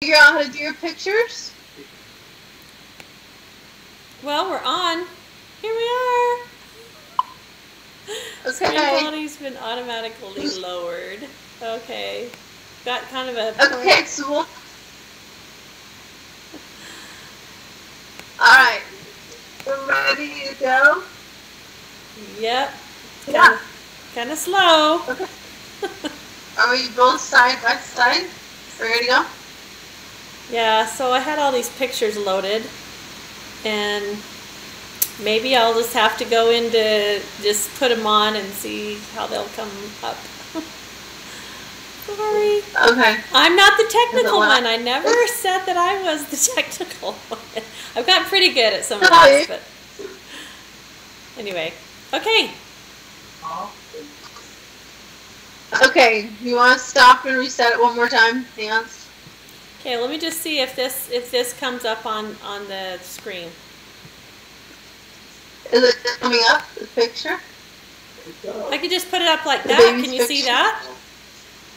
figure out how to do your pictures? Well, we're on. Here we are. Okay. Screen quality's been automatically lowered. Okay. Got kind of a... Okay, so we'll... Alright. We're ready to go? Yep. Yeah. Kind of slow. Okay. Are we both side by side? Ready to go? Yeah, so I had all these pictures loaded, and maybe I'll just have to go into just put them on and see how they'll come up. Sorry. Okay. I'm not the technical one. I never said that I was the technical one. I've gotten pretty good at some of this, but anyway. Okay. Okay, you want to stop and reset it one more time, Nancy? Okay, let me just see if this comes up on the screen. Is it coming up, the picture? I could just put it up like that. Can you see that?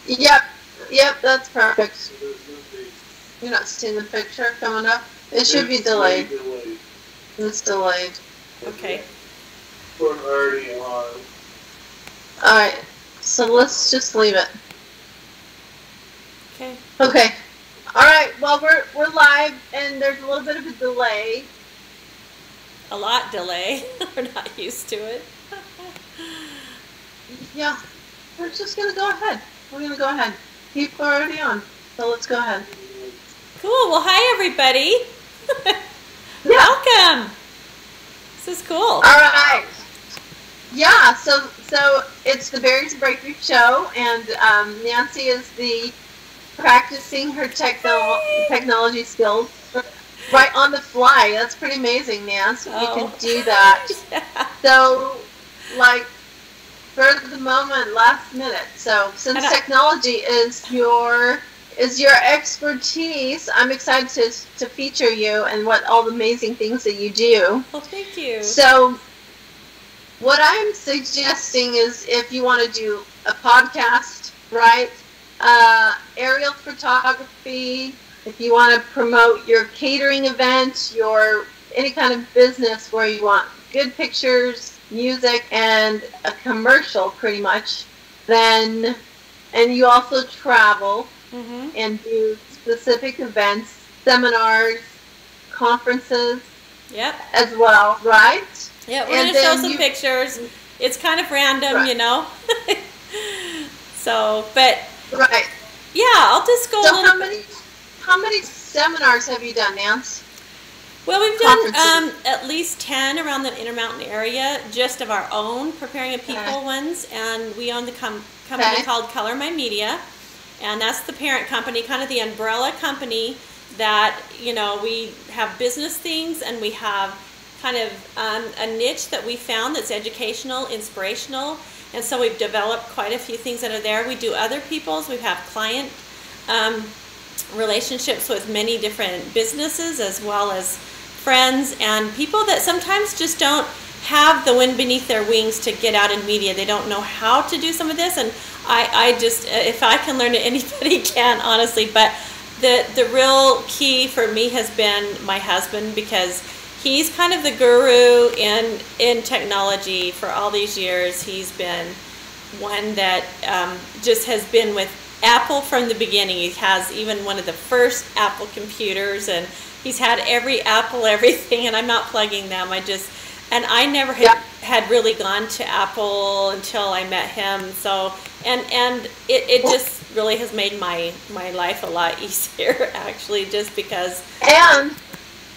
Yep, that's perfect. You're not seeing the picture coming up? It should be delayed. It's delayed. Okay. We're already on. Alright, so let's just leave it. Okay. Okay. Alright, well we're live and there's a little bit of a delay. A lot delay. We're not used to it. Yeah. We're just gonna go ahead. We're gonna go ahead. People are already on. So let's go ahead. Cool. Well, hi everybody. Yeah. Welcome. This is cool. Alright. Yeah, so it's the Barriers and Breakthroughs show, and Nancy is practicing her technology skills right on the fly. That's pretty amazing, Nancy. You can do that. Yeah. So, like, for the moment, last minute. So, since technology is your expertise, I'm excited to feature you and what all the amazing things that you do. Well, thank you. So, what I'm suggesting is if you want to do a podcast, right? Aerial photography, if you want to promote your catering event, any kind of business where you want good pictures, music, and a commercial pretty much, and you also travel and do specific events, seminars, conferences, as well, right? Yeah, we're going to show some pictures. It's kind of random, you know. So, but right. Yeah, I'll just go. So how many seminars have you done, Nance? Well, we've done at least 10 around the Intermountain area, just of our own, preparing a people ones, and we own the company called Color My Media, and that's the parent company, kind of the umbrella company that, you know, we have business things and we have kind of a niche that we found that's educational, inspirational, and so we've developed quite a few things that are there. We do other people's. We have client relationships with many different businesses as well as friends and people that sometimes just don't have the wind beneath their wings to get out in media. They don't know how to do some of this, and I just, if I can learn it, anybody can, honestly. But the real key for me has been my husband, because he's kind of the guru in technology for all these years. He's been one that just has been with Apple from the beginning. He has even one of the first Apple computers, and he's had every Apple everything, and I'm not plugging them. And I never had really gone to Apple until I met him. So, and it just really has made my life a lot easier, actually, just because. And,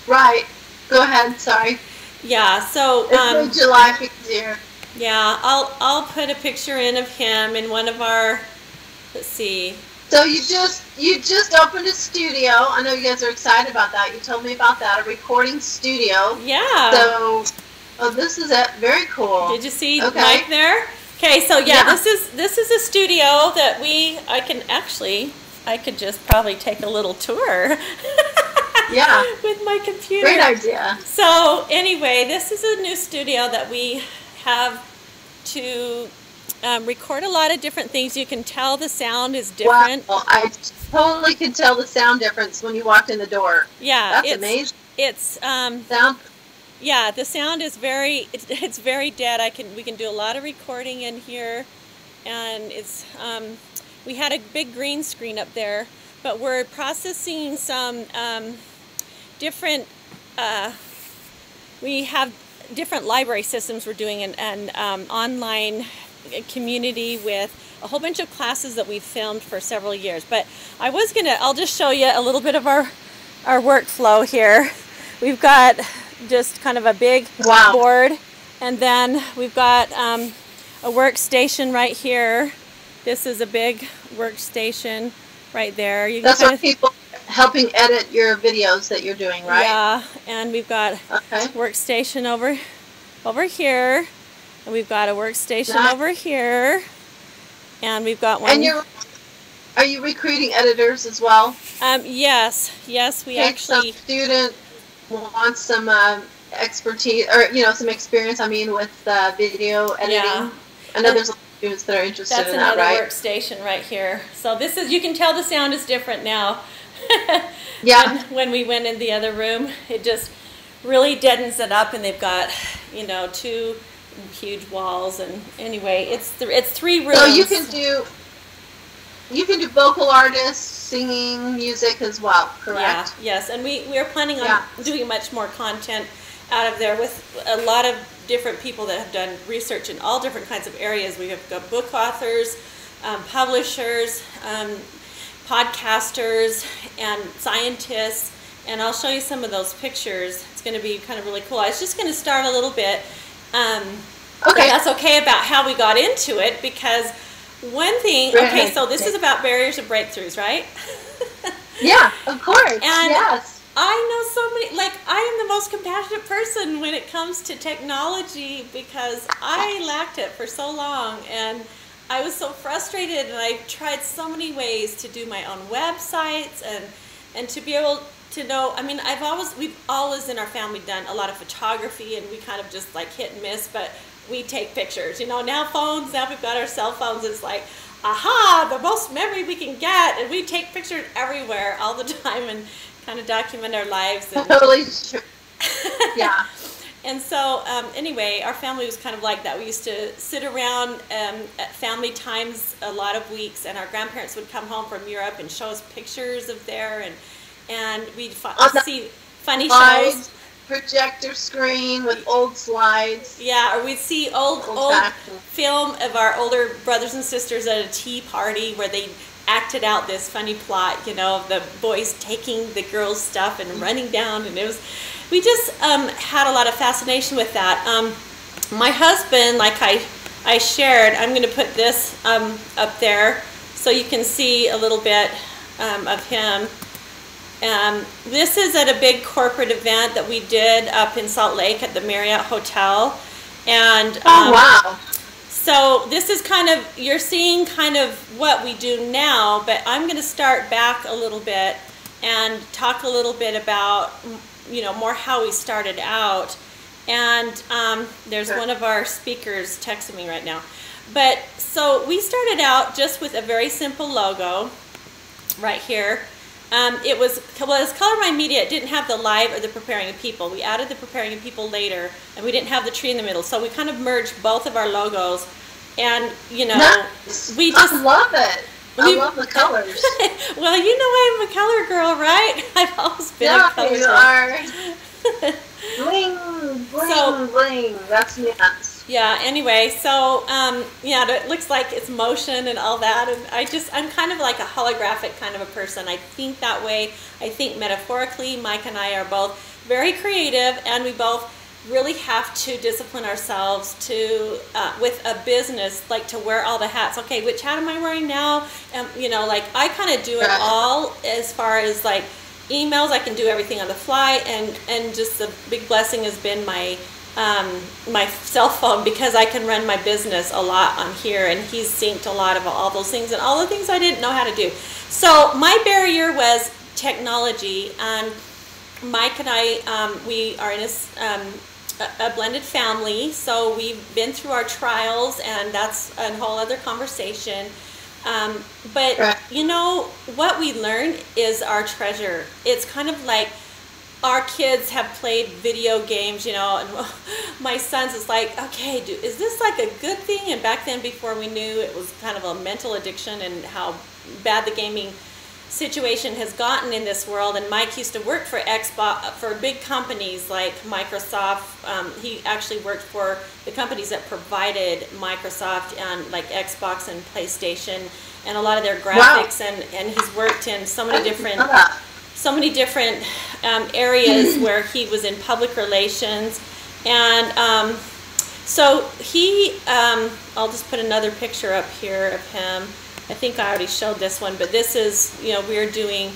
right. Go ahead, sorry. Yeah, so it made your life easier. Yeah, I'll put a picture in of him in one of our, let's see. So you just opened a studio. I know you guys are excited about that. You told me about that, a recording studio. Yeah. So, this is it. Very cool. Did you see Mike there? Okay, so this is a studio that I could just probably take a little tour. Yeah. With my computer. Great idea. So anyway, this is a new studio that we have to record a lot of different things. You can tell the sound is different. Wow. totally could tell the sound difference when you walked in the door. Yeah, that's amazing. It's sound. Yeah, the sound is it's very dead. We can do a lot of recording in here, and it's we had a big green screen up there, but we're processing some different. We have different library systems. We're doing an online community with a whole bunch of classes that we've filmed for several years. But I'll just show you a little bit of our workflow here. We've got just kind of a big board, and then we've got a workstation right here. This is a big workstation right there. That's for people helping edit your videos that you're doing, right? Yeah, and we've got workstation over here, and we've got a workstation over here, and we've got one. And are you recruiting editors as well? Yes, we actually. Some student wants some expertise, or some experience. I mean, with video editing. Yeah. I know there's a lot of students that are interested in that, right? That's another workstation right here. So this is, you can tell the sound is different now. Yeah. When we went in the other room, it just really deadens it up, and they've got, 2 huge walls, and anyway, it's 3 rooms. So you can do vocal artists, singing, music as well, correct? Yeah, yes, and we are planning on doing much more content out of there with a lot of different people that have done research in all different kinds of areas. We have got book authors, publishers, podcasters, and scientists, and I'll show you some of those pictures. It's going to be kind of really cool. I was just going to start a little bit, if that's okay, about how we got into it, because one thing, okay, so this is about barriers and breakthroughs, right? Yeah, of course. And yes. I know so many, I am the most compassionate person when it comes to technology, because I lacked it for so long, and I was so frustrated, and I tried so many ways to do my own websites and to be able to know. I mean, we've always in our family done a lot of photography, and we kind of just hit and miss, but we take pictures. Now we've got our cell phones. It's like, aha, the most memory we can get, and we take pictures everywhere all the time and kind of document our lives. And, totally true. Yeah. And so, anyway, our family was kind of like that. We used to sit around at family times a lot of weeks, and our grandparents would come home from Europe and show us pictures of there, and we'd see funny shows. Projector screen with old slides. Yeah, or we'd see old film of our older brothers and sisters at a tea party where they acted out this funny plot, of the boys taking the girls' stuff and running down, and we just had a lot of fascination with that. My husband, like I shared, I'm going to put this up there so you can see a little bit of him. This is at a big corporate event that we did up in Salt Lake at the Marriott Hotel, and wow. So this is you're seeing kind of what we do now, but I'm going to start back a little bit and talk a little bit about more how we started out. And there's one of our speakers texting me right now. But so we started out just with a very simple logo right here. It was Color My Media. It didn't have the live or the preparing of people. We added the preparing of people later, and we didn't have the tree in the middle. So we kind of merged both of our logos, and nice. We just love it. I love the colors. Well, I'm a color girl, right? I've always been a color girl. You are. Bling, bling, bling. That's nuts. Yeah, anyway, so, it looks like it's motion and all that, and I'm kind of like a holographic kind of a person. I think that way. I think metaphorically. Mike and I are both very creative, and we both really have to discipline ourselves to, with a business, to wear all the hats. Okay, which hat am I wearing now? I kind of do it all as far as, emails. I can do everything on the fly, and just the big blessing has been my cell phone, because I can run my business a lot on here, and he's synced a lot of all those things and all the things I didn't know how to do. So my barrier was technology, and Mike and I, we are in a blended family, so we've been through our trials, and that's a whole other conversation. But Right. you know, what we learn is our treasure. It's kind of like our kids have played video games, you know, and my son's is like, okay, is this like a good thing? And back then, before we knew it was kind of a mental addiction and how bad the gaming situation has gotten in this world. And Mike used to work for EXPOS, for big companies like Microsoft. He actually worked for the companies that provided Microsoft and like Xbox and PlayStation and a lot of their graphics. Wow. And he's worked in so many different areas where he was in public relations. And so he, I'll just put another picture up here of him. I think I already showed this one, but this is, you know, we're doing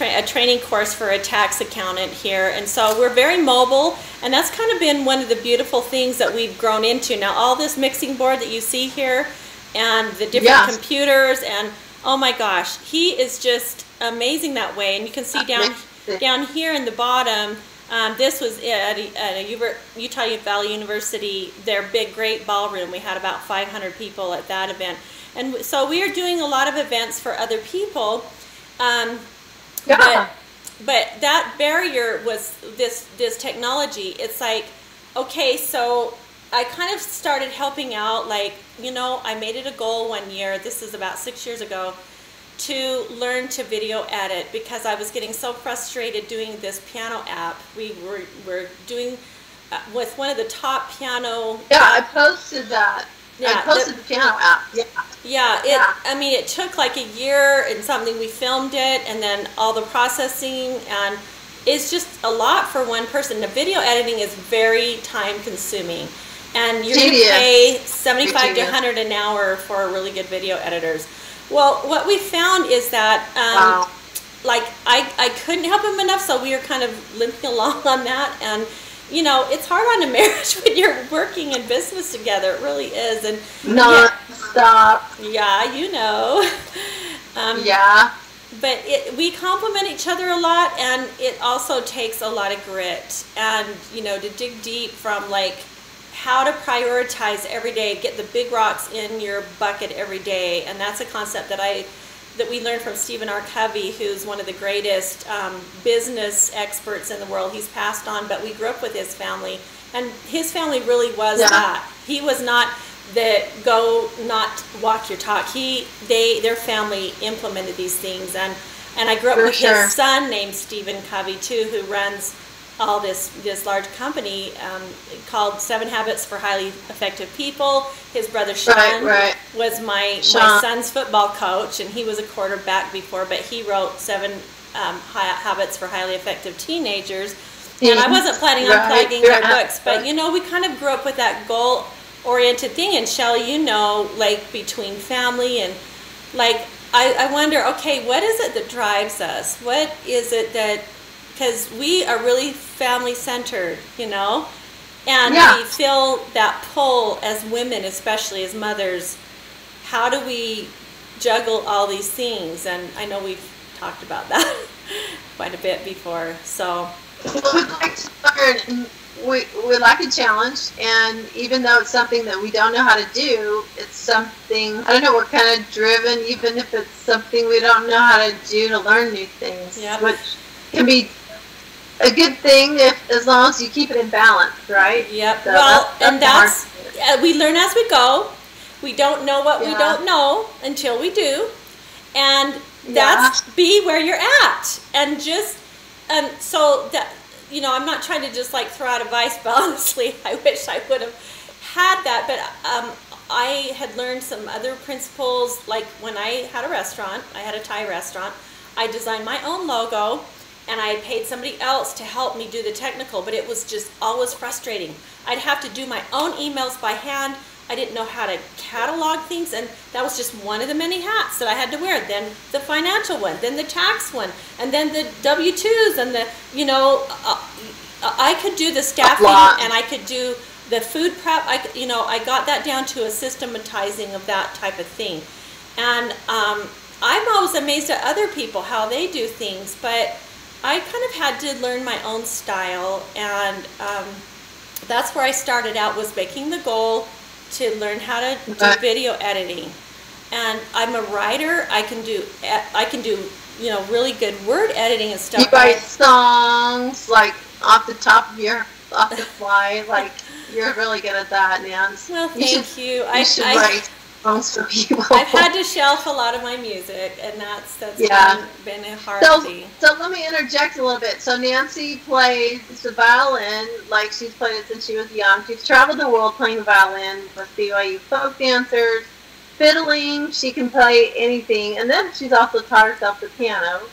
a training course for a tax accountant here. And so we're very mobile, and that's kind of been one of the beautiful things that we've grown into. Now, all this mixing board that you see here and the different computers, and oh my gosh, he is just amazing that way. And you can see down here in the bottom, this was at Utah Valley University, their big, great ballroom. We had about 500 people at that event. And so we are doing a lot of events for other people. But that barrier was this technology. It's like, okay, so I kind of started helping out, like, you know, I made it a goal one year, this is about 6 years ago, to learn to video edit because I was getting so frustrated doing this piano app. We were doing with one of the top piano... Yeah, I posted that. Yeah, I posted the piano app. I mean, it took like a year and something. We filmed it, and then all the processing, and it's just a lot for one person. The video editing is very time consuming, and you're going to pay $75 to $100 an hour for really good video editors. Well, what we found is that like I couldn't help him enough, so we were kind of limping along on that. And you know, it's hard on a marriage when you're working in business together. It really is. And non-stop. Yeah, you know. But we complement each other a lot, and it also takes a lot of grit. And, you know, to dig deep from, like, how to prioritize every day, get the big rocks in your bucket every day. And that's a concept that we learned from Stephen R. Covey, who's one of the greatest business experts in the world. He's passed on, but we grew up with his family, and his family really was that. He was not the go, not walk your talk. Their family implemented these things, and I grew up with his son named Stephen Covey too, who runs all this large company called 7 Habits for Highly Effective People. His brother Sean was my son's football coach, and he was a quarterback before, but he wrote 7 Habits for Highly Effective Teenagers. And I wasn't planning on plugging their books, but you know, we kind of grew up with that goal-oriented thing. And Shelley, you know, like between family and like, I wonder, okay, what is it that drives us? What is it that, because we are really family-centered, you know, and we feel that pull as women, especially as mothers. How do we juggle all these things? And I know we've talked about that quite a bit before. So we'd like to learn. We like a challenge, and even though it's something that we don't know how to do, it's something, I don't know, we're kind of driven, even if it's something we don't know how to do, to learn new things, which can be a good thing as long as you keep it in balance, right? Yep. So that's we learn as we go. We don't know what we don't know until we do, and that's be where you're at, and just so that, you know, I'm not trying to just like throw out advice, but honestly, I wish I would have had that. But I had learned some other principles, like when I had a restaurant, I had a Thai restaurant. I designed my own logo, and I had paid somebody else to help me do the technical, but it was just always frustrating. I'd have to do my own emails by hand. I didn't know how to catalog things, and that was just one of the many hats that I had to wear. Then the financial one, then the tax one, and then the W-2s, and the, you know, I could do the staffing, and I could do the food prep. You know, I got that down to a systematizing of that type of thing. And I'm always amazed at other people, how they do things, but I kind of had to learn my own style, and that's where I started out, was making the goal to learn how to do video editing. and I'm a writer. I can do really good word editing and stuff. You write songs like off the fly, like you're really good at that, Nance. Well, thank you. You should write songs for people. I've had to shelf a lot of my music, and that's been a hard thing. So let me interject a little bit. So Nancy plays the violin, like she's played it since she was young. She's traveled the world playing the violin with BYU folk dancers, fiddling. She can play anything, and then she's also taught herself the piano.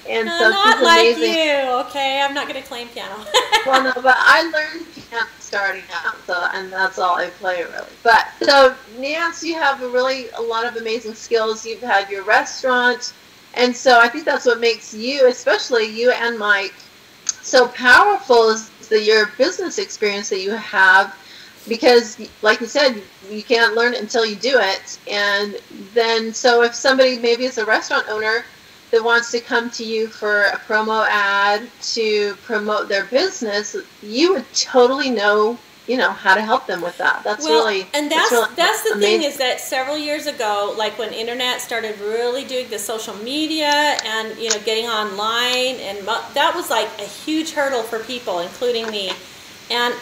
And so not she's like amazing. you, okay? I'm not going to claim piano. Well, no, but I learned piano starting out, and that's all I play really. But so, Nancy, you have a lot of amazing skills. You've had your restaurant, and so I think that's what makes you, especially you and Mike, so powerful is your business experience that you have. Because, like you said, you can't learn it until you do it. And then, so if somebody maybe is a restaurant owner that wants to come to you for a promo ad to promote their business, you would totally know, how to help them with that. That's the thing is that several years ago, like when internet started really doing the social media and, getting online, and that was like a huge hurdle for people, including me. And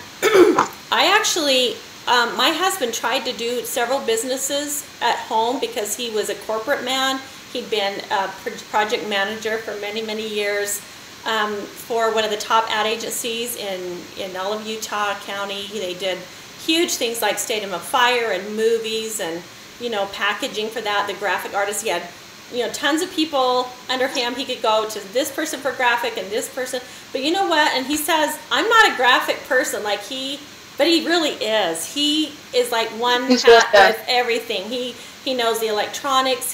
I actually, my husband tried to do several businesses at home because he was a corporate man. He'd been a project manager for many, many years for one of the top ad agencies in all of Utah County. They did huge things like Stadium of Fire and movies and, packaging for that, the graphic artists. He had, tons of people under him. He could go to this person for graphic and this person. But you know what? And he says, I'm not a graphic person but he really is. He is like one hat with everything. He knows the electronics,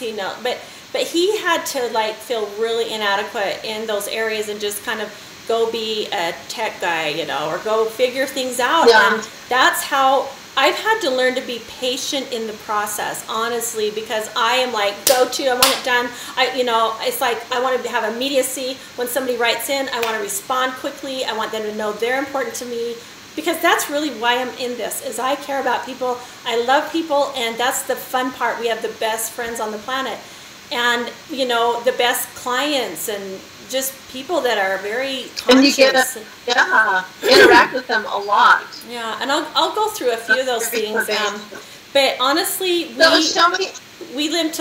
but he had to feel really inadequate in those areas and just kind of go be a tech guy, or go figure things out. Yeah. And that's how I've had to learn to be patient in the process, honestly, because I am I want it done. It's like I want to have immediacy. When somebody writes in, I want to respond quickly. I want them to know they're important to me, because that's really why I'm in this, is I care about people. I love people, and that's the fun part. We have the best friends on the planet, and, the best clients, and just people that are very conscious. And you get interact with them a lot. Yeah, and I'll go through a few of those things. But honestly, we lived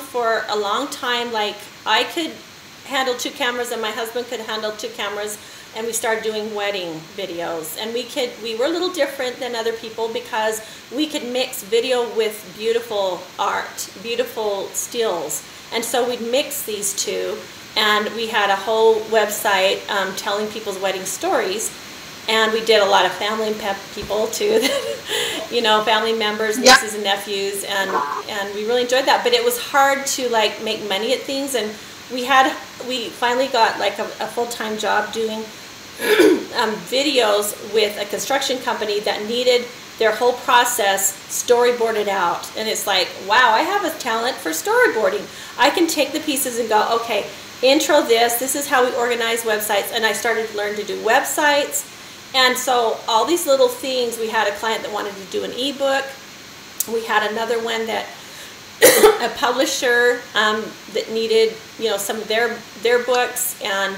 for a long time. I could handle 2 cameras, and my husband could handle 2 cameras, and we started doing wedding videos. And we were a little different than other people because we could mix video with beautiful art, beautiful stills. And so we'd mix these two. And we had a whole website telling people's wedding stories. And we did a lot of family people too, family members, nieces and nephews, and we really enjoyed that. But it was hard to make money at things, and we finally got a full-time job doing videos with a construction company that needed their whole process storyboarded out. And it's like, wow, I have a talent for storyboarding. I can take the pieces and go, okay, intro this is how we organize websites. And I started to learn to do websites. And so all these little things, we had a client that wanted to do an ebook. We had another one that a publisher that needed, some of their books, and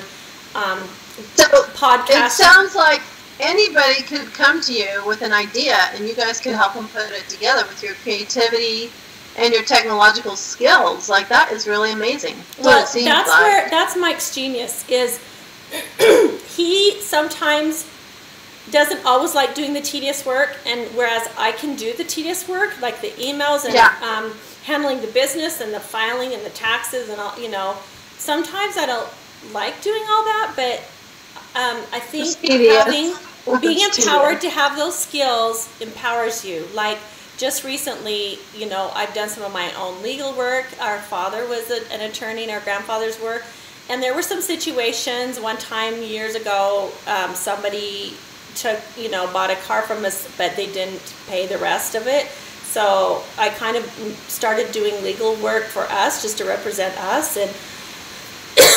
so podcasts. It sounds like anybody could come to you with an idea, and you guys could help them put it together with your creativity and your technological skills. That is really amazing. Well, that's Mike's genius. Is he sometimes doesn't always like doing the tedious work, and whereas I can do the tedious work, like the emails and handling the business and the filing and the taxes and all, sometimes I don't like doing all that, but I think being empowered to have those skills empowers you. Just recently, I've done some of my own legal work. Our father was an attorney, and our grandfathers were, and there were some situations. One time years ago, somebody bought a car from us, but they didn't pay the rest of it. So I kind of started doing legal work for us, just to represent us. And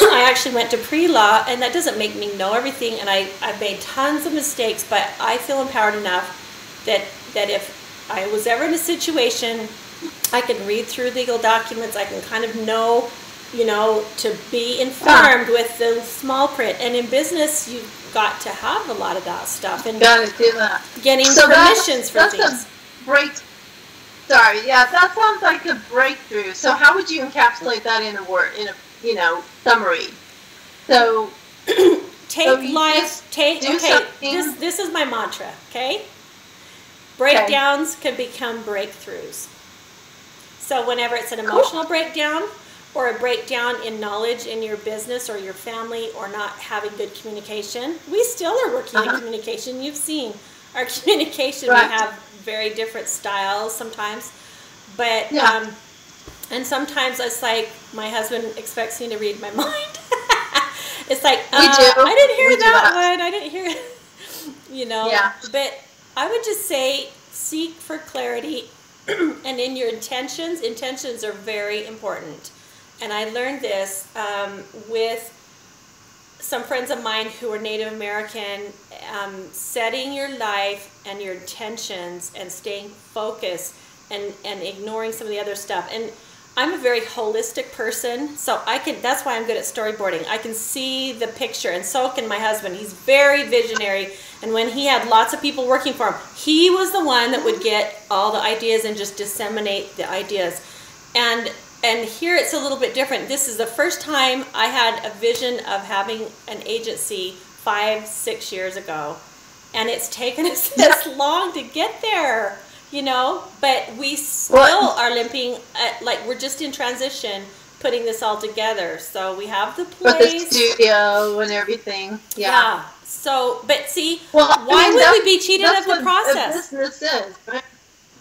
I actually went to pre-law, and that doesn't make me know everything. And I've made tons of mistakes, but I feel empowered enough that if I was ever in a situation I can read through legal documents. I can kind of know, you know, to be informed with the small print. And in business, you've got to have a lot of that stuff. And got to do that. Getting permissions for things. That's a break. Sorry, yeah, that sounds like a breakthrough. So how would you encapsulate that in a word, in a, you know, summary? So this is my mantra, okay? Breakdowns can become breakthroughs. So whenever it's an emotional breakdown or a breakdown in knowledge in your business or your family or not having good communication, we still are working on communication. You've seen our communication. We have very different styles sometimes. But, and sometimes it's like my husband expects me to read my mind. It's like, I didn't hear that one. I didn't hear it. You know, but I would just say seek for clarity. And in your intentions are very important. And I learned this with some friends of mine who are Native American, setting your life and your intentions and staying focused and ignoring some of the other stuff. And I'm a very holistic person, so that's why I'm good at storyboarding. I can see the picture, and so can my husband. He's very visionary, and when he had lots of people working for him, he was the one that would get all the ideas and just disseminate the ideas. And here it's a little bit different. This is the first time I had a vision of having an agency 5-6 years ago, and it's taken us this long to get there. You know, but we still are limping, like we're just in transition, putting this all together. So we have the place. With the studio and everything. Yeah. So, but see, why would we be cheated of the process? A business is, right?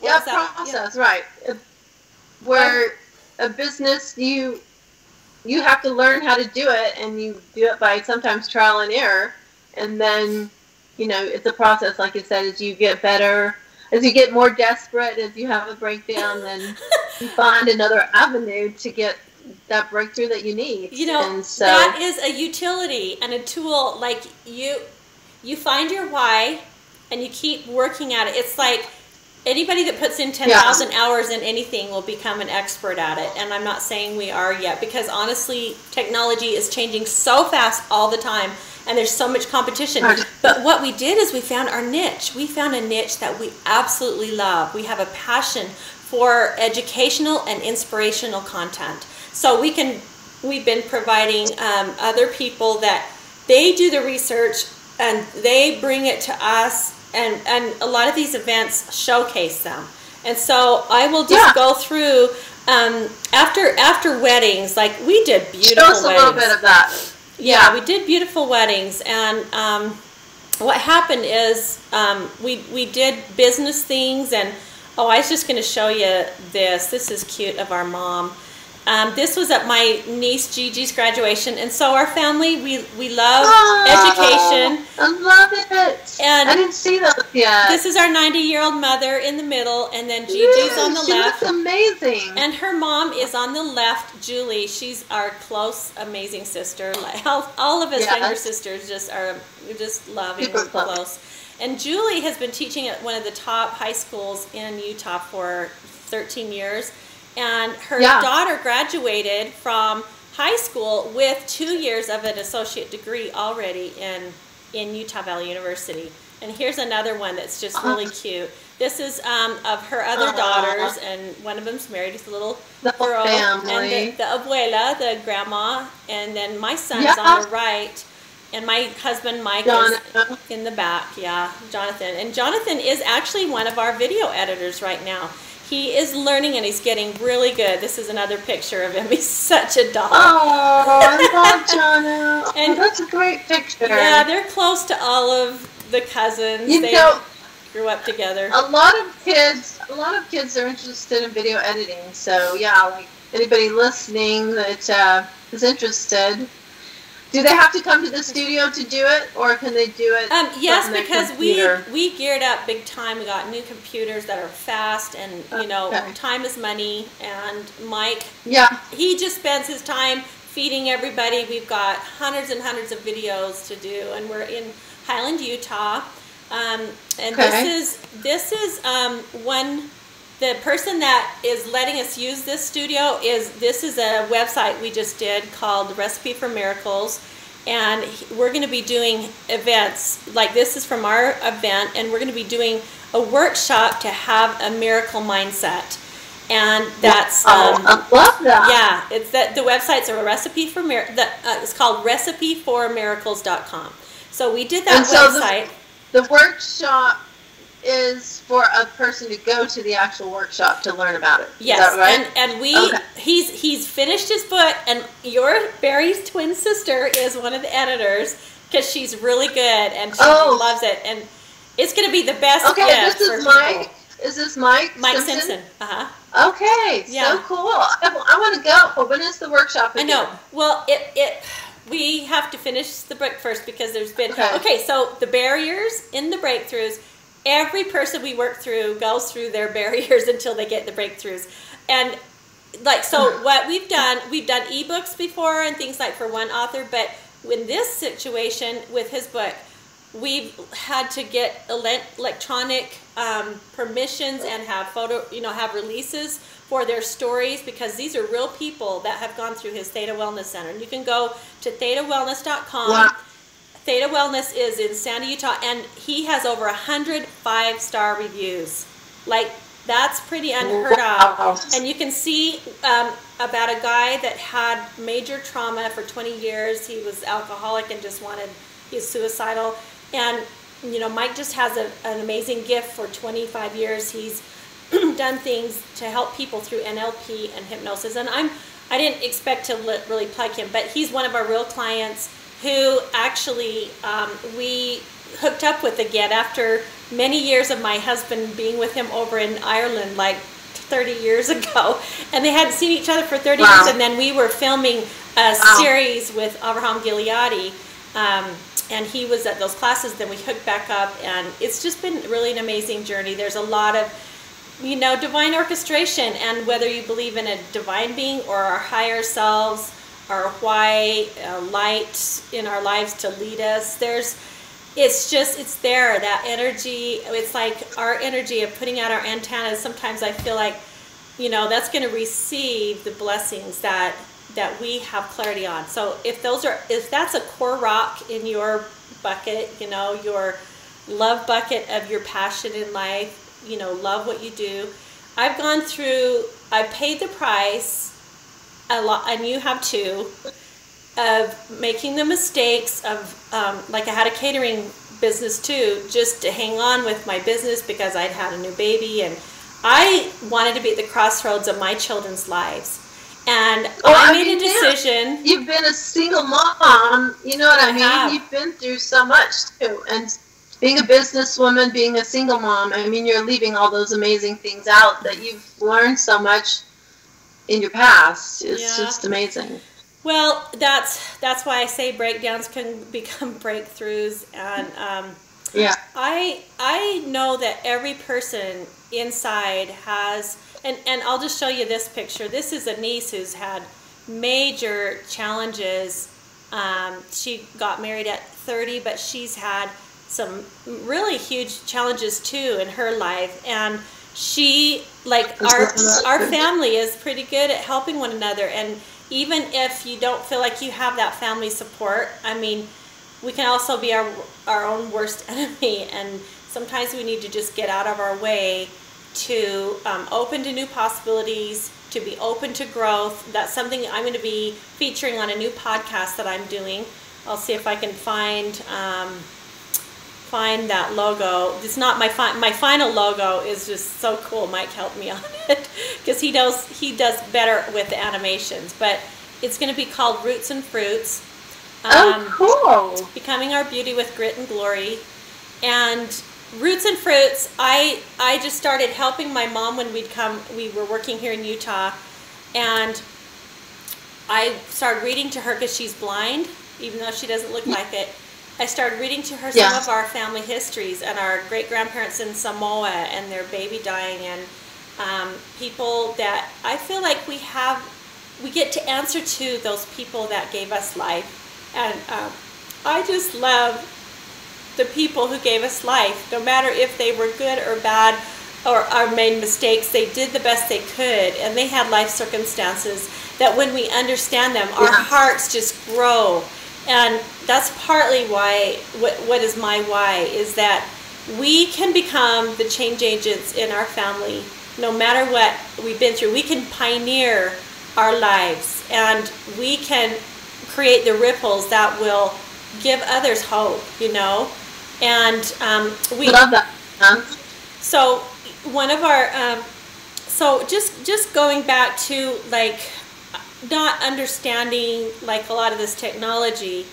Process, right. Where a business, you have to learn how to do it, and you do it by sometimes trial and error. And then, you know, it's a process, like you said, as you get better. As you get more desperate, as you have a breakdown, then you find another avenue to get that breakthrough that you need. You know, and so, that is a utility and a tool. Like you find your why, and you keep working at it. It's like anybody that puts in 10,000 hours in anything will become an expert at it. And I'm not saying we are yet, because honestly, technology is changing so fast all the time. And there's so much competition. But what we did is we found our niche. We found a niche that we absolutely love. We have a passion for educational and inspirational content. So we've been providing other people that they do the research and they bring it to us. And a lot of these events showcase them. And so I will just go through after weddings. Like we did beautiful weddings. Show us a little bit of that. Yeah, we did beautiful weddings, and what happened is we did business things, and I was just going to show you this. This is cute of our mom. This was at my niece Gigi's graduation, and so our family, we love education. I love it. And I didn't see that yet. This is our 90-year-old mother in the middle, and then Gigi's on the left. She looks amazing. And her mom is on the left, Julie. She's our close, amazing sister. Like all of us younger sisters we just love being close. And Julie has been teaching at one of the top high schools in Utah for 13 years. And her daughter graduated from high school with 2 years of an associate degree already in Utah Valley University. And here's another one that's just really cute. This is of her other daughters, and one of them's married with a little girl. Family. And the abuela, the grandma, and then my son's on the right. And my husband, Mike, is in the back. Jonathan. And Jonathan is actually one of our video editors right now. He is learning, and he's getting really good. This is another picture of him. He's such a doll. Oh, I love Jonathan. And that's a great picture. Yeah, they're close to all of the cousins. They grew up together. A lot of kids are interested in video editing. So like anybody listening that is interested. Do they have to come to the studio to do it, or can they do it? Yes, because we geared up big time. We got new computers that are fast, and time is money. And Mike, he just spends his time feeding everybody. We've got hundreds and hundreds of videos to do, and we're in Highland, Utah. And this is one the person that is letting us use this studio this is a website we just did called Recipe for Miracles, and we're going to be doing events like this is from our event, and we're going to be doing a workshop to have a miracle mindset. And that's I love that. Yeah, it's that the website's a recipe for it's called recipeformiracles.com. So we did that and so website. The workshop is for a person to go to the actual workshop to learn about it. Yes, is that right? and we okay. he's finished his book, and Barry's twin sister is one of the editors because she's really good and she loves it, and it's going to be the best. Okay, gift this is Mike. Is this Mike? Mike Simpson. Okay, so cool. I want to go. When is the workshop again? I know. Well, we have to finish the book first because there's been so the barriers in the breakthroughs. Every person we work through goes through their barriers until they get the breakthroughs. And what we've done ebooks before and things like for one author, but in this situation with his book, we've had to get electronic permissions and have have releases for their stories, because these are real people that have gone through his Theta Wellness Center. And you can go to thetawellness.com. Wow. Theta Wellness is in Sandy, Utah, and he has over 100 5-star reviews. Like, that's pretty unheard of. And you can see about a guy that had major trauma for 20 years. He was alcoholic and he's suicidal. And, Mike just has an amazing gift for 25 years. He's done things to help people through NLP and hypnosis. And I didn't expect to really plug him, but he's one of our real clients who actually we hooked up with again after many years of my husband being with him over in Ireland like 30 years ago. And they hadn't seen each other for 30 years. And then we were filming a series with Avraham Gileadi. And he was at those classes. Then we hooked back up. And it's just been really an amazing journey. There's a lot of, divine orchestration. And whether you believe in a divine being or our higher selves, our why, light in our lives to lead us. It's there, that energy. It's like our energy of putting out our antennas. Sometimes I feel like, that's going to receive the blessings that we have clarity on. So if that's a core rock in your bucket, your love bucket of your passion in life, love what you do. I've paid the price a lot, and you have too, of making the mistakes of I had a catering business too, just to hang on with my business because I'd had a new baby, and I wanted to be at the crossroads of my children's lives, and I made a decision. You've been a single mom, you know what I mean? You've been through so much too, and being a businesswoman, being a single mom, you're leaving all those amazing things out that you've learned so much in your past. It's just amazing. Well, that's why I say breakdowns can become breakthroughs, and I know that every person inside has, and I'll just show you this picture. This is a niece who's had major challenges. She got married at 30, but she's had some really huge challenges too in her life, and she, our family is pretty good at helping one another. And even if you don't feel like you have that family support, we can also be our own worst enemy, and sometimes we need to just get out of our way to open to new possibilities, to be open to growth. That's something I'm going to be featuring on a new podcast that I'm doing. I'll see if I can find that logo. It's not my final logo is just so cool. Mike helped me on it because he does better with the animations. But it's going to be called Roots and Fruits. Cool. Becoming Our Beauty with Grit and Glory. And Roots and Fruits, I just started helping my mom when we were working here in Utah, and I started reading to her because she's blind, even though she doesn't look like it. I started reading to her some of our family histories and our great-grandparents in Samoa and their baby dying, and people that I feel like we get to answer to those people that gave us life. And I just love the people who gave us life, no matter if they were good or bad. or made mistakes. They did the best they could, and they had life circumstances that when we understand them, our hearts just grow. And that's partly why, what is my why, is that we can become the change agents in our family. No matter what we've been through, we can pioneer our lives, and we can create the ripples that will give others hope, you know. And we love that. So one of our so just going back to like not understanding like a lot of this technology,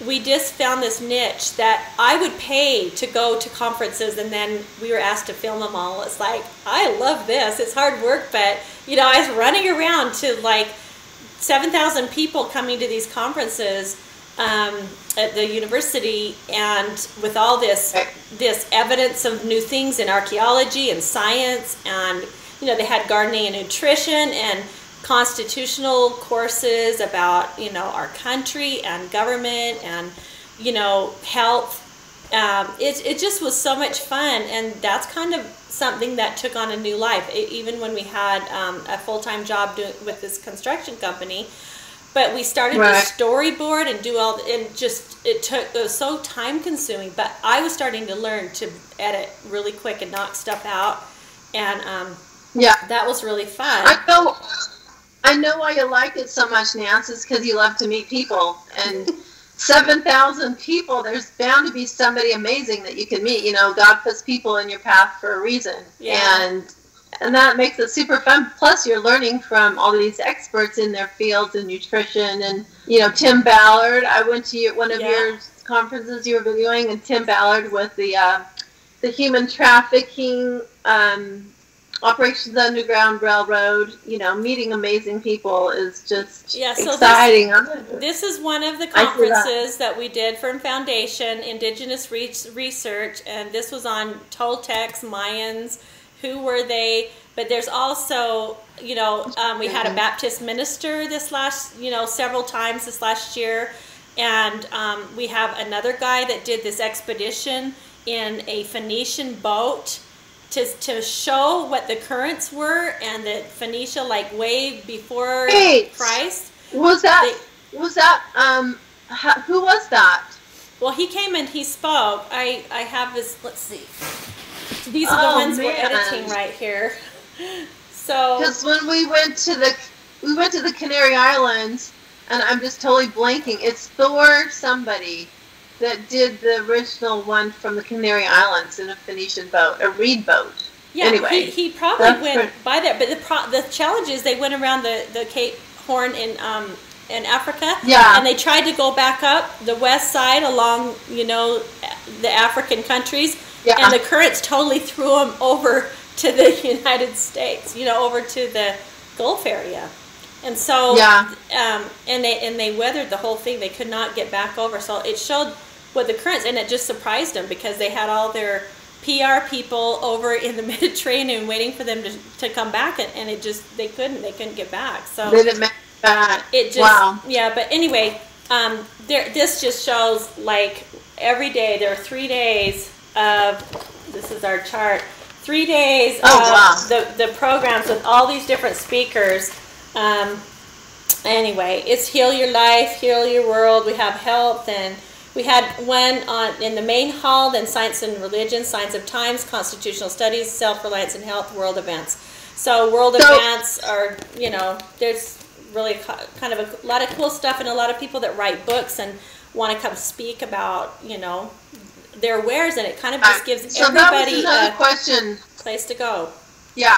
we just found this niche that I would pay to go to conferences, and then we were asked to film them all. It's like, I love this. It's hard work, but you know, I was running around to like 7,000 people coming to these conferences at the university, and with all this evidence of new things in archaeology and science, and you know, they had gardening and nutrition and constitutional courses about, you know, our country and government and, you know, health. It just was so much fun, and that's kind of something that took on a new life, even when we had a full-time job with this construction company. But we started to storyboard and do all, and just it was so time consuming. But I was starting to learn to edit really quick and knock stuff out, and that was really fun. I know why you like it so much, Nance, is because you love to meet people. And 7,000 people, there's bound to be somebody amazing that you can meet. You know, God puts people in your path for a reason. Yeah. And that makes it super fun. Plus, you're learning from all these experts in their fields in nutrition. And, you know, Tim Ballard, I went to one of your conferences you were videoing, and Tim Ballard with the human trafficking Operations Underground Railroad, you know, meeting amazing people is just exciting. This is one of the conferences that we did from Foundation, Indigenous Research, and this was on Toltecs, Mayans, who were they? But there's also, you know, we had a Baptist minister several times this last year, and we have another guy that did this expedition in a Phoenician boat to show what the currents were, and that Phoenicia, like way before Christ. Who was that? Well, he came and he spoke. I have his, let's see. These are the ones we're editing right here. So because when we went to the Canary Islands, and I'm just totally blanking. It's Thor somebody that did the original one from the Canary Islands in a Phoenician boat, a reed boat. Yeah, anyway, he probably went by there, but the challenge is they went around the Cape Horn in Africa, and they tried to go back up the west side along, you know, the African countries, and the currents totally threw them over to the United States, you know, over to the Gulf area. And so, and they weathered the whole thing. They could not get back over. So it showed what the currents, and it just surprised them because they had all their PR people over in the Mediterranean waiting for them to come back, and it just, they couldn't get back. So they didn't make that. It just, but anyway, this just shows like every day there are 3 days of, this is our chart, 3 days of the programs with all these different speakers. Anyway, it's Heal Your Life, Heal Your World. We have health, and we had one in the main hall, then Science and Religion, Science of Times, Constitutional Studies, Self-Reliance and Health, World Events. So world events are, you know, there's really kind of a lot of cool stuff, and a lot of people that write books and want to come speak about, you know, their wares, and it kind of just gives everybody a place to go. Yeah.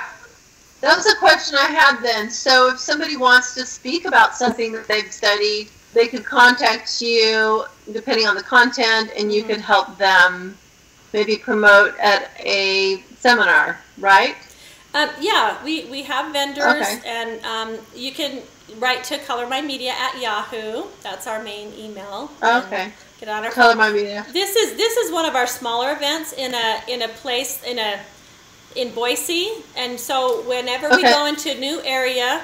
That was a question I had then. So if somebody wants to speak about something that they've studied, they could contact you depending on the content, and you could help them maybe promote at a seminar, right? Yeah, we have vendors, and you can write to Color My Media at Yahoo. That's our main email. Okay. Get on our Color My Media. This is one of our smaller events in a place in Boise, and so whenever we go into a new area,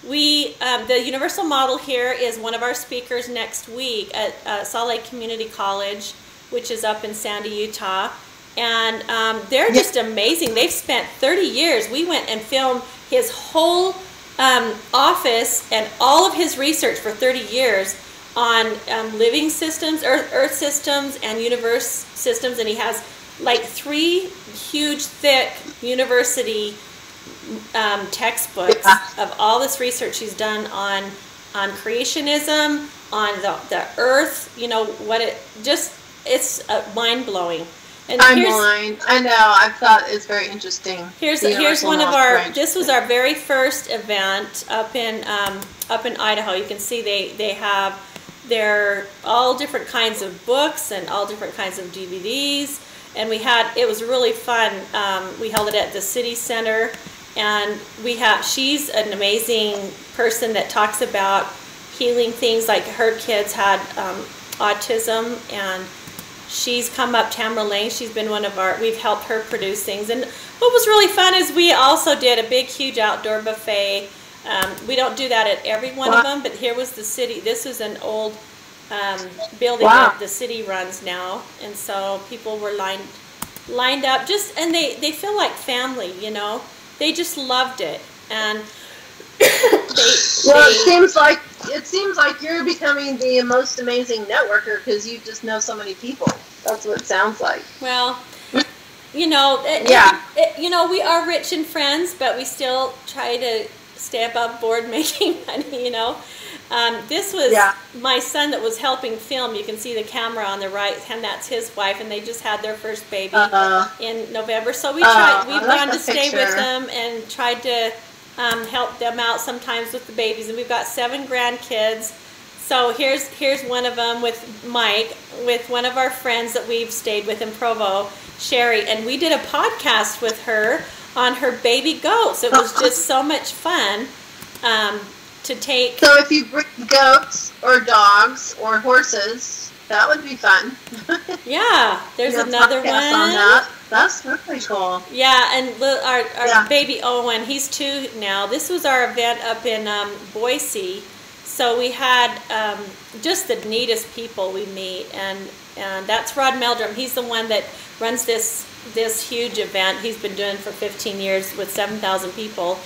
the universal model here is one of our speakers next week at Salt Lake Community College, which is up in Sandy, Utah, And they're just amazing. They've spent 30 years. We went and filmed his whole office and all of his research for 30 years on living systems, earth systems, and universe systems. And he has like 3 huge, thick university textbooks of all this research he's done on creationism, on the earth, you know, what it just, it's mind-blowing. And I know, I thought it's very interesting. Here's one of our, this was our very first event up in Idaho. You can see they have their all different kinds of books and all different kinds of DVDs. And it was really fun. We held it at the city center, and she's an amazing person that talks about healing things. Like her kids had autism, and she's come up, Tamara Lane, she's been we've helped her produce things. And what was really fun is we also did a big, huge outdoor buffet. We don't do that at every one of them, but here was the city. This was an old building that the city runs now. And so people were lined up, and they feel like family, you know. They just loved it. And it seems like you're becoming the most amazing networker because you just know so many people. That's what it sounds like. Well, you know, you know, we are rich in friends, but we still try to stay above board making money, you know. This was my son that was helping film. You can see the camera on the right, and that's his wife, and they just had their first baby in November. So we've gone to stay with them and tried to help them out sometimes with the babies. And we've got 7 grandkids. So here's one of them with Mike, with one of our friends that we've stayed with in Provo, Sherry, and we did a podcast with her on her baby goats. It was just so much fun to take. So if you bring goats or dogs or horses, that would be fun. Yeah, there's another one. On that. That's really cool. Yeah, and our baby Owen, he's 2 now. This was our event up in Boise. So we had just the neatest people we meet, and that's Rod Meldrum. He's the one that runs this huge event. He's been doing it for 15 years with 7,000 people,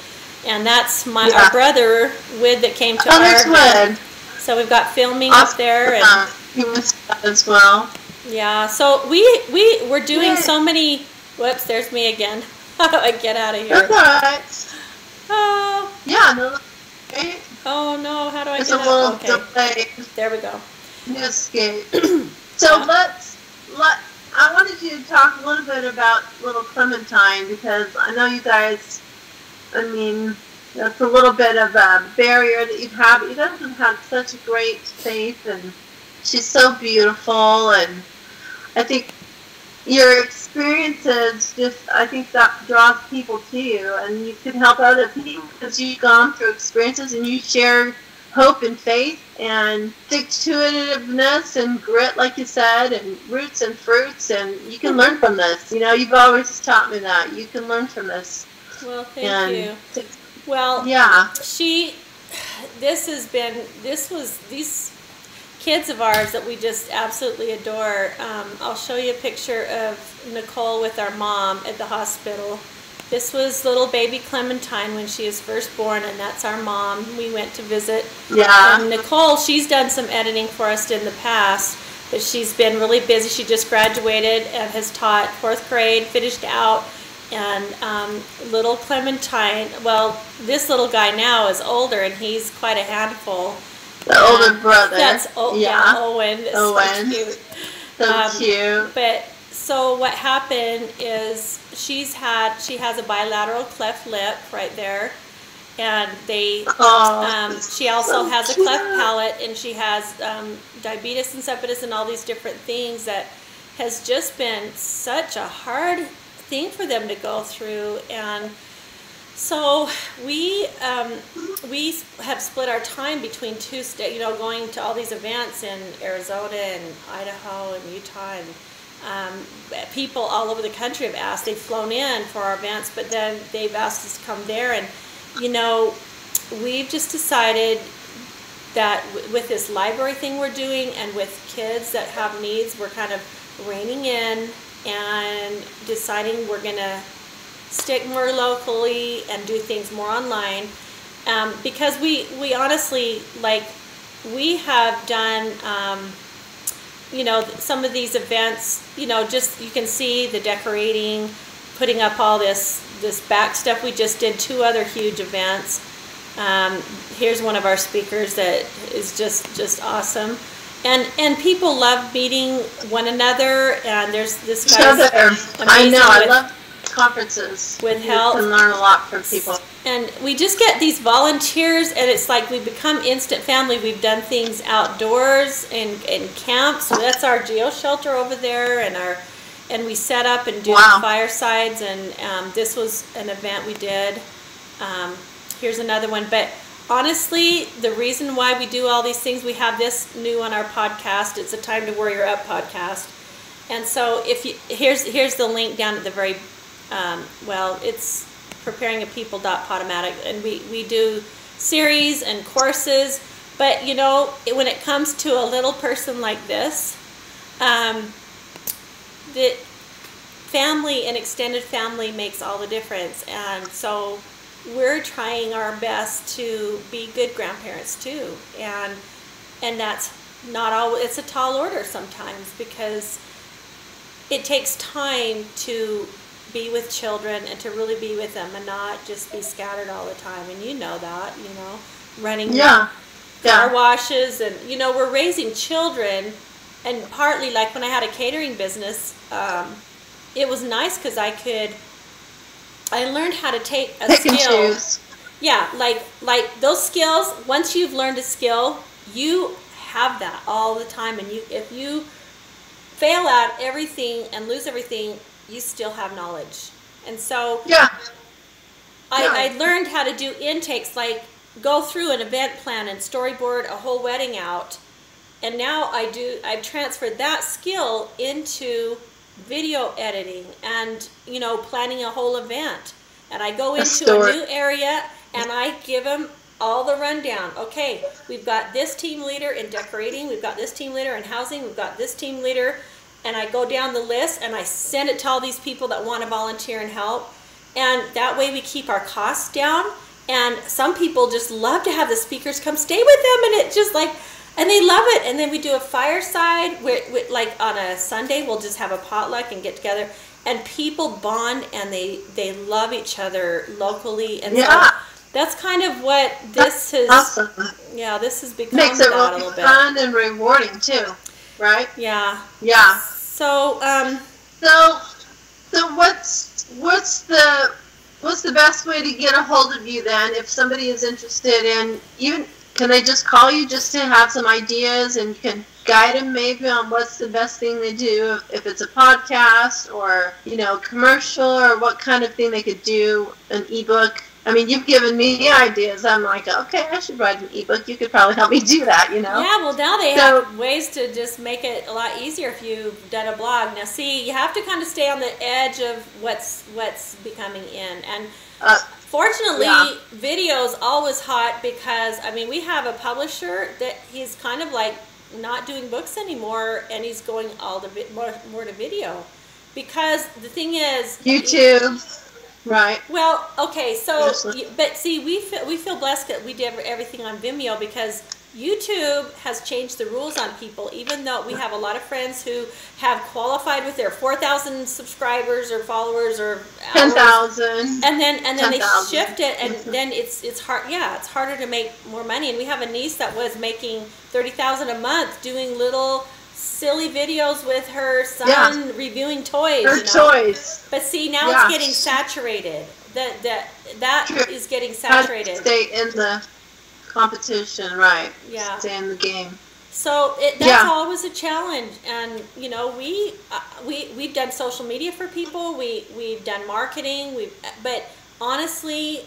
and that's our brother Wid that came to our event. So we've got filming up there, and he was as well. Yeah. So we're doing so many. Whoops! There's me again. How do I get out of here? That's all right. Oh. Yeah. No. Right. Oh no, how do I get out? Okay. Delay. There we go. Escape. So I wanted you to talk a little bit about Little Clementine, because I know you guys, I mean, that's a little bit of a barrier that you have. You guys have had such a great faith, and she's so beautiful, and I think your experiences I think that draws people to you, and you can help other people because you've gone through experiences and you share hope and faith and stick-to-itiveness and grit, like you said, and roots and fruits, and you can learn from this. You know, you've always taught me that. You can learn from this. Well, thank you. Well, these kids of ours that we just absolutely adore. I'll show you a picture of Nicole with our mom at the hospital. This was little baby Clementine when she was first born, and that's our mom. We went to visit. Yeah. And Nicole, she's done some editing for us in the past, but she's been really busy. She just graduated and has taught 4th grade, finished out. And little Clementine, well, this little guy now is older, and he's quite a handful. The older brother. That's Owen. Owen. So cute. So cute. But so what happened is she has a bilateral cleft lip right there, and she also has a cleft palate, and she has diabetes insipidus and all these different things that has just been such a hard thing for them to go through. And so we have split our time between 2 states, you know, going to all these events in Arizona and Idaho and Utah, and people all over the country have asked. They've flown in for our events, but then they've asked us to come there. And, you know, we've just decided that with this library thing we're doing and with kids that have needs, we're kind of reining in and deciding we're going to stick more locally and do things more online, because we honestly, like, we have done some of these events, just you can see the decorating, putting up all this back stuff. We just did 2 other huge events. Here's one of our speakers that is just awesome. And people love meeting one another, and there's this guy. I know, I love conferences. With help. You can learn a lot from people. And we just get these volunteers, and it's like we become instant family. We've done things outdoors and camps. So that's our geo shelter over there, and we set up and do firesides. And this was an event we did. Here's another one. But honestly, the reason why we do all these things, we have this new on our podcast. It's a Time to Warrior Up podcast. And so here's the link down at the very, it's preparingapeople.podomatic, and we do series and courses. But when it comes to a little person like this, the family and extended family makes all the difference. And so we're trying our best to be good grandparents too, and that's not always, it's a tall order sometimes, because it takes time to be with children and to really be with them and not just be scattered all the time. And running car washes, and we're raising children. And partly, like when I had a catering business, it was nice because I learned how to take a skill. Yeah, like those skills, once you've learned a skill, you have that all the time. And if you fail at everything and lose everything, you still have knowledge. And so I learned how to do intakes, like go through an event plan and storyboard a whole wedding out. And now I've transferred that skill into video editing and planning a whole event. And I go into a new area and I give them all the rundown. Okay, we've got this team leader in decorating, we've got this team leader in housing, we've got this team leader, and I go down the list and I send it to all these people that want to volunteer and help. And that way we keep our costs down. And some people just love to have the speakers come stay with them, and it just and they love it. And then we do a fireside where like on a Sunday, we'll just have a potluck and get together, and people bond and they love each other locally. And so that's kind of what this has. Awesome. Yeah, this has become makes it really a little fun bit. And rewarding too, right? Yeah. Yeah. So so what's the best way to get a hold of you then, if somebody is interested in, even can they just call you just to have some ideas, and you can guide them maybe on what's the best thing they do, if it's a podcast or commercial, or what kind of thing they could do, an ebook? I mean, you've given me ideas. I'm like, okay, I should write an ebook. You could probably help me do that, Yeah, well, now they have ways to just make it a lot easier if you've done a blog. Now, see, you have to kind of stay on the edge of what's becoming in. And fortunately, video's always hot, because, I mean, we have a publisher that he's kind of like not doing books anymore, and he's going all the more to video. Because the thing is, YouTube. Right. Well, okay, so, but see, we feel blessed that we did everything on Vimeo, because YouTube has changed the rules on people, even though we have a lot of friends who have qualified with their 4,000 subscribers or followers or 10,000. And then they shift it, and then it's hard. Yeah, it's harder to make more money. And we have a niece that was making $30,000 a month doing little silly videos with her son reviewing toys. Her toys. But see, now it's getting saturated. That is getting saturated. Stay in the competition, right? Yeah. Stay in the game. So that's always a challenge. And we've done social media for people. We've done marketing. But honestly,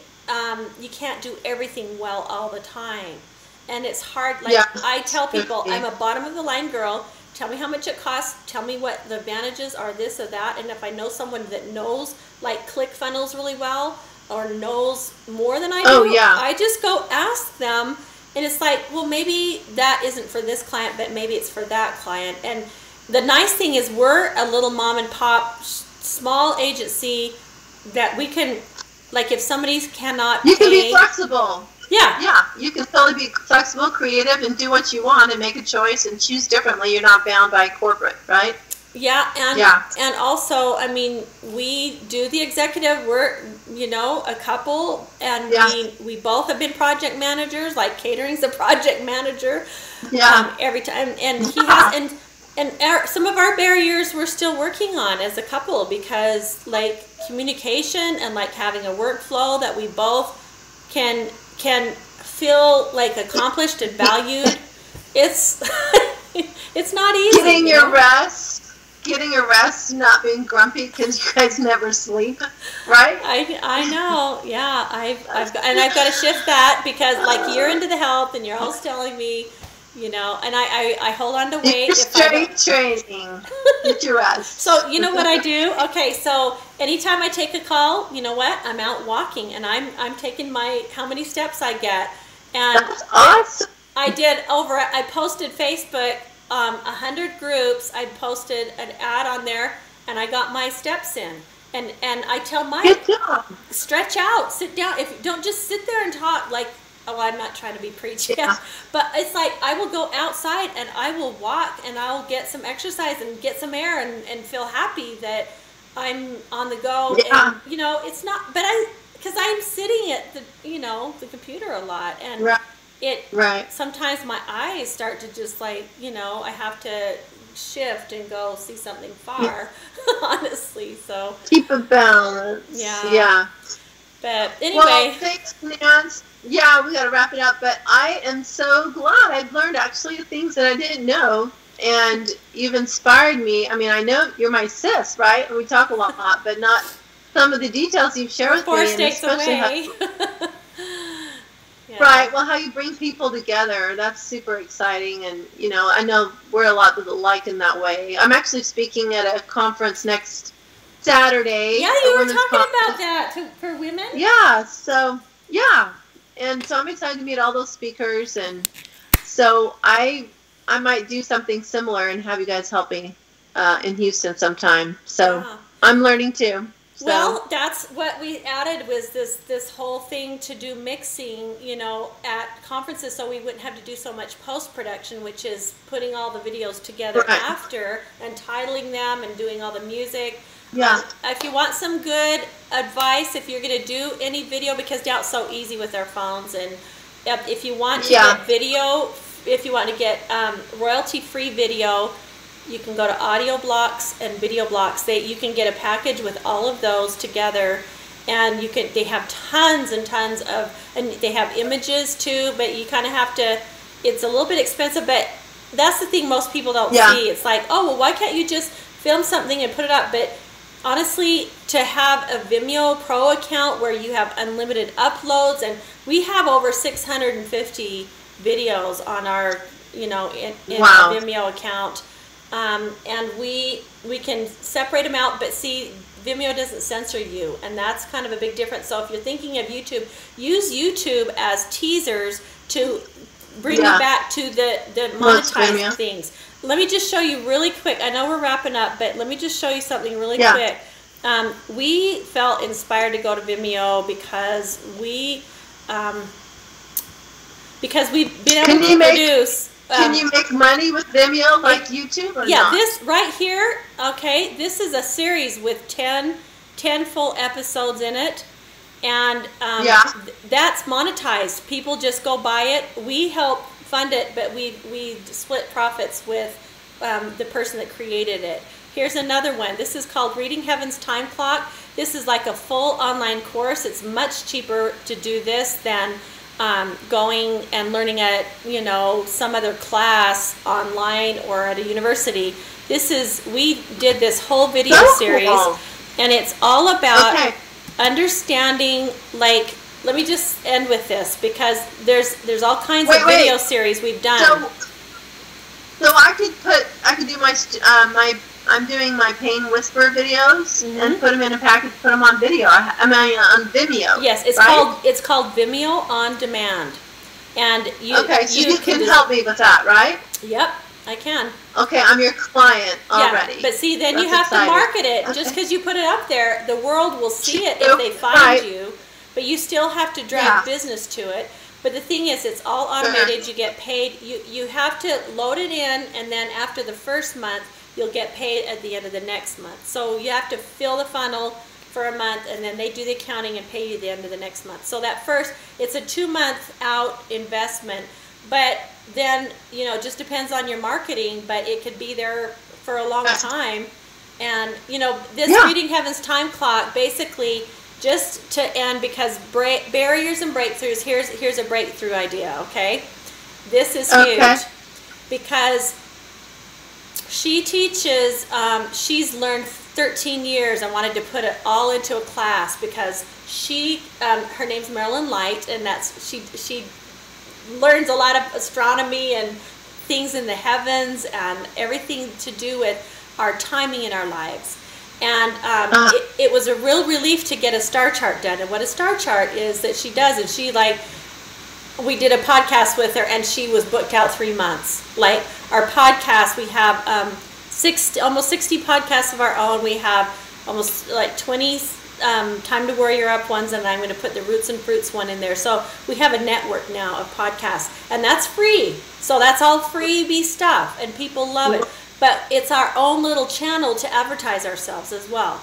you can't do everything well all the time. And it's hard. Like I tell people, I'm a bottom of the line girl. Tell me how much it costs. Tell me what the advantages are, this or that. And if I know someone that knows like ClickFunnels really well, or knows more than I do, I just go ask them. And it's like, well, maybe that isn't for this client, but maybe it's for that client. And the nice thing is we're a little mom and pop small agency that we can, like, if somebody cannot you pay, can be flexible. Yeah, You can totally be flexible, creative, and do what you want and make a choice and choose differently. You're not bound by corporate, right? Yeah, and also, I mean, we do the executive. We're, you know, a couple, and we both have been project managers. Like catering's a project manager. Yeah. Every time, and he has, and some of our barriers we're still working on as a couple, because like communication and like having a workflow that we both can feel like accomplished and valued. It's it's not easy. Getting your rest, not being grumpy because you guys never sleep, right? I know, yeah. I've got to shift that, because like you're into the health and you're always telling me, you know, and I hold on to weight. You're strength training. Get your rest. So you know what I do? Okay, so anytime I take a call, you know what? I'm out walking and I'm taking my how many steps I get, and that's awesome. I posted Facebook. 100 groups. I posted an ad on there, and I got my steps in. And I tell Mike, stretch out, sit down. If don't just sit there and talk like, oh, I'm not trying to be preachy, but it's like I will go outside and I will walk and I'll get some exercise and get some air and feel happy that I'm on the go. Yeah. And you know, it's not, but because I'm sitting at the computer a lot, and sometimes my eyes start to just like, you know, I have to shift and go see something far, honestly. So keep a balance. Yeah. But anyway. Well, thanks, Nancy. Yeah, we got to wrap it up. But I am so glad I've learned actually things that I didn't know, and you've inspired me. I mean, I know you're my sis, right? And we talk a lot, but not some of the details you've shared with me. 4 states away. Yeah. Right. Well, how you bring people together, that's super exciting. And, you know, I know we're a lot alike in that way. I'm actually speaking at a conference next Saturday. Yeah, you were talking about that for women. Yeah. So, yeah. And so I'm excited to meet all those speakers. And so I might do something similar and have you guys help me in Houston sometime. So I'm learning too. So. Well, that's what we added, was this whole thing to do mixing, you know, at conferences, so we wouldn't have to do so much post-production, which is putting all the videos together after and titling them and doing all the music. Yeah. If you want some good advice, if you're going to do any video, because now it's so easy with our phones, and if you want to get video, if you want to get royalty-free video, you can go to Audio Blocks and Video Blocks. You can get a package with all of those together, and they have tons and tons of, and they have images too, but you kind of have to, it's a little bit expensive, but that's the thing most people don't see. It's like, oh, well, why can't you just film something and put it up? But honestly, to have a Vimeo Pro account where you have unlimited uploads, and we have over 650 videos on our, you know, in our Vimeo account. And we can separate them out, but see, Vimeo doesn't censor you, and that's kind of a big difference. So if you're thinking of YouTube, use YouTube as teasers to bring you back to the monetized things. Let me just show you really quick. I know we're wrapping up, but let me just show you something really quick. We felt inspired to go to Vimeo because we've been able to produce. Can you make money with Vimeo like YouTube or not? This right here, okay, this is a series with 10 full episodes in it, and that's monetized. People just go buy it. We help fund it, but we split profits with the person that created it. Here's another one. This is called Reading Heaven's Time Clock. This is like a full online course. It's much cheaper to do this than going and learning at, you know, some other class online or at a university. We did this whole video series, and it's all about understanding, like, let me just end with this, because there's all kinds of video series we've done. So I could do I'm doing my Pain Whisper videos and put them in a package, put them on video. On Vimeo. Yes, it's called Vimeo on Demand, and you can help me with that, right? Yep. I can. Okay, I'm your client already. Yeah, but see, then That's you have exciting. to market it. Okay. Just because you put it up there, the world will see it if they find you. But you still have to drive business to it. But the thing is, it's all automated. You get paid. You have to load it in, and then after the first month, you'll get paid at the end of the next month. So you have to fill the funnel for a month, and then they do the accounting and pay you at the end of the next month. So that first, it's a 2-month out investment. But then, you know, it just depends on your marketing, but it could be there for a long time. And, you know, this Reading Heaven's time clock, basically, just to end, because barriers and breakthroughs, here's a breakthrough idea, okay? This is huge, because she teaches, she's learned 13 years and wanted to put it all into a class, because she, her name's Marilyn Light, and that's, she learns a lot of astronomy and things in the heavens and everything to do with our timing in our lives. And it was a real relief to get a star chart done. And what a star chart is that she does, and she, like, we did a podcast with her, and she was booked out 3 months. Like, our podcast, we have almost 60 podcasts of our own. We have almost like 20 Time to Warrior Up ones, and I'm going to put the Roots and Fruits one in there. So we have a network now of podcasts, and that's free. So that's all freebie stuff, and people love it. But it's our own little channel to advertise ourselves as well,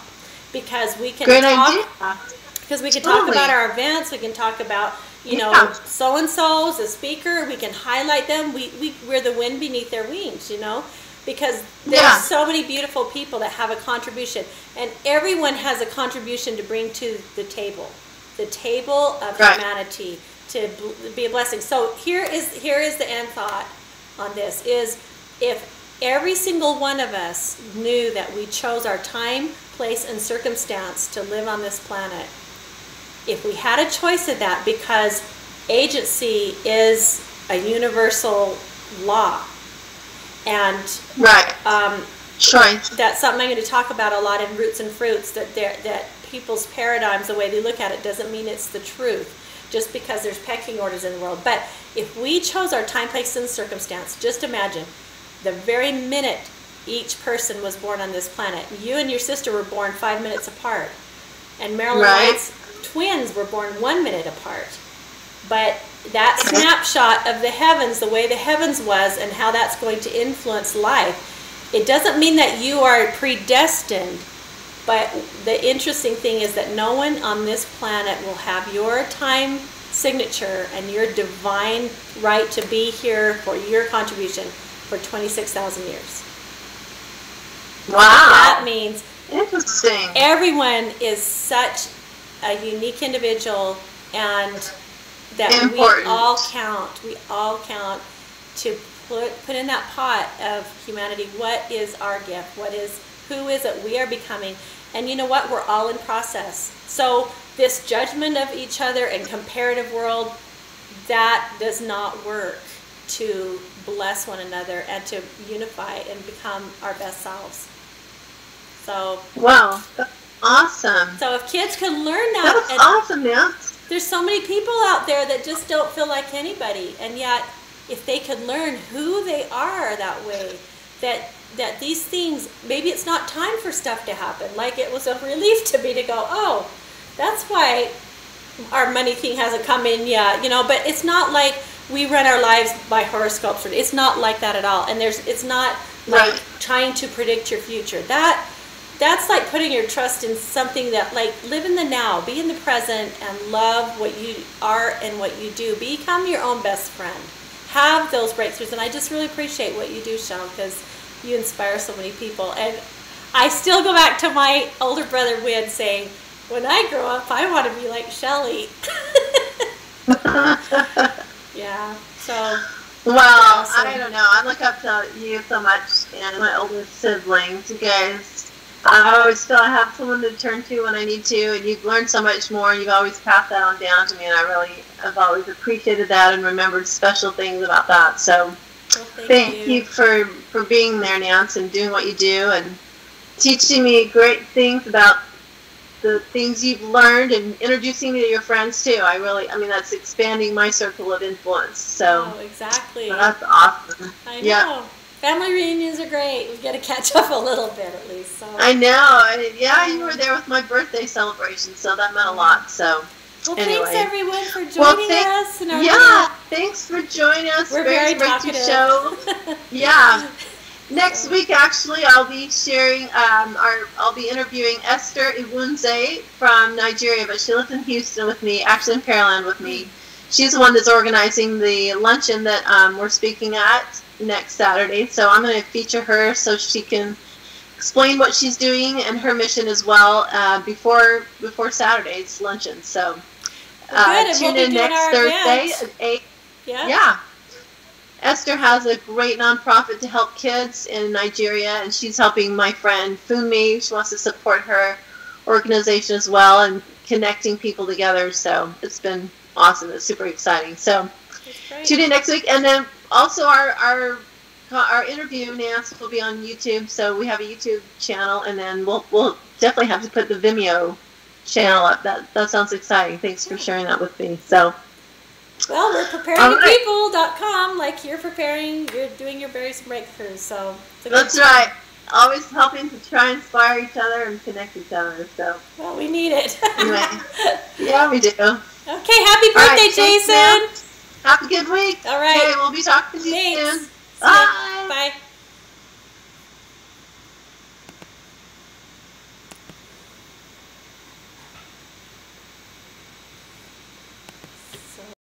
because we can talk about our events. We can talk about, you know, so-and-so is a speaker. We can highlight them. We're the wind beneath their wings, you know, because there's so many beautiful people that have a contribution, and everyone has a contribution to bring to the table of humanity, to be a blessing. So here is the end thought on this, is if every single one of us knew that we chose our time, place, and circumstance to live on this planet, if we had a choice of that, because agency is a universal law, and choice. That's something I'm going to talk about a lot in Roots and Fruits, that people's paradigms, the way they look at it, doesn't mean it's the truth, just because there's pecking orders in the world. But if we chose our time, place, and circumstance, just imagine the very minute each person was born on this planet. You and your sister were born 5 minutes apart, and Marilyn Light's twins were born 1 minute apart. But that snapshot of the heavens, the way the heavens was, and how that's going to influence life, it doesn't mean that you are predestined. But the interesting thing is that no one on this planet will have your time signature and your divine right to be here for your contribution for 26,000 years. Wow. That means interesting. Everyone is such a unique individual, and that important. We all count to put in that pot of humanity. What is our gift? Who is it we are becoming? And you know what? We're all in process. So this judgment of each other and comparative world, that does not work to bless one another and to unify and become our best selves. So wow, that's awesome. So if kids can learn that, that's awesome, yeah. There's so many people out there that just don't feel like anybody, and yet if they could learn who they are that way, that these things, maybe it's not time for stuff to happen. Like, it was a relief to me to go, oh, that's why our money thing hasn't come in yet, you know. But it's not like we run our lives by horoscopes. It's not like that at all. And it's not like trying to predict your future. That's like putting your trust in something that, like, live in the now, be in the present, and love what you are and what you do. Become your own best friend. Have those breakthroughs. And I just really appreciate what you do, Shell, because you inspire so many people. And I still go back to my older brother, Win, saying, when I grow up, I want to be like Shelly. Yeah, so. Well, awesome. I don't know. I look up to you so much, and my older siblings. You guys, I always feel I have someone to turn to when I need to, and you've learned so much more, and you've always passed that on down to me, and I've always appreciated that and remembered special things about that. So thank you for being there, Nance, and doing what you do, and teaching me great things about the things you've learned, and introducing me to your friends too. I mean, that's expanding my circle of influence. So exactly. That's awesome. I know. Family reunions are great. We get to catch up a little bit at least. So. I know. Yeah, you were there with my birthday celebration, so that meant a lot. So, well, anyway. thanks everyone for joining us. And thanks for joining us. We're very talkative. Show. Yeah. Next week, actually, I'll be sharing. I'll be interviewing Esther Iwunze from Nigeria, but she lives in Houston with me. Actually, in Pearland with me. She's the one that's organizing the luncheon that we're speaking at next Saturday. So I'm going to feature her so she can explain what she's doing and her mission as well before Saturday's luncheon. So tune in next Thursday at 8. Yeah. Esther has a great nonprofit to help kids in Nigeria, and she's helping my friend Funmi. She wants to support her organization as well and connecting people together. So it's been awesome. It's super exciting. So tune in next week, and then also our interview, Nance, will be on YouTube. So we have a YouTube channel, and then we'll definitely have to put the Vimeo channel up. That sounds exciting. Thanks for sharing that with me. So. Well, we're preparingpeople.com, like you're doing your Barriers and Breakthroughs. So that's right. Always helping to try and inspire each other and connect each other. So. Well, we need it. Anyway, yeah, we do. Okay, happy birthday, Jason. Have a good week. All right. Okay, we'll be talking to you soon. Bye. Bye.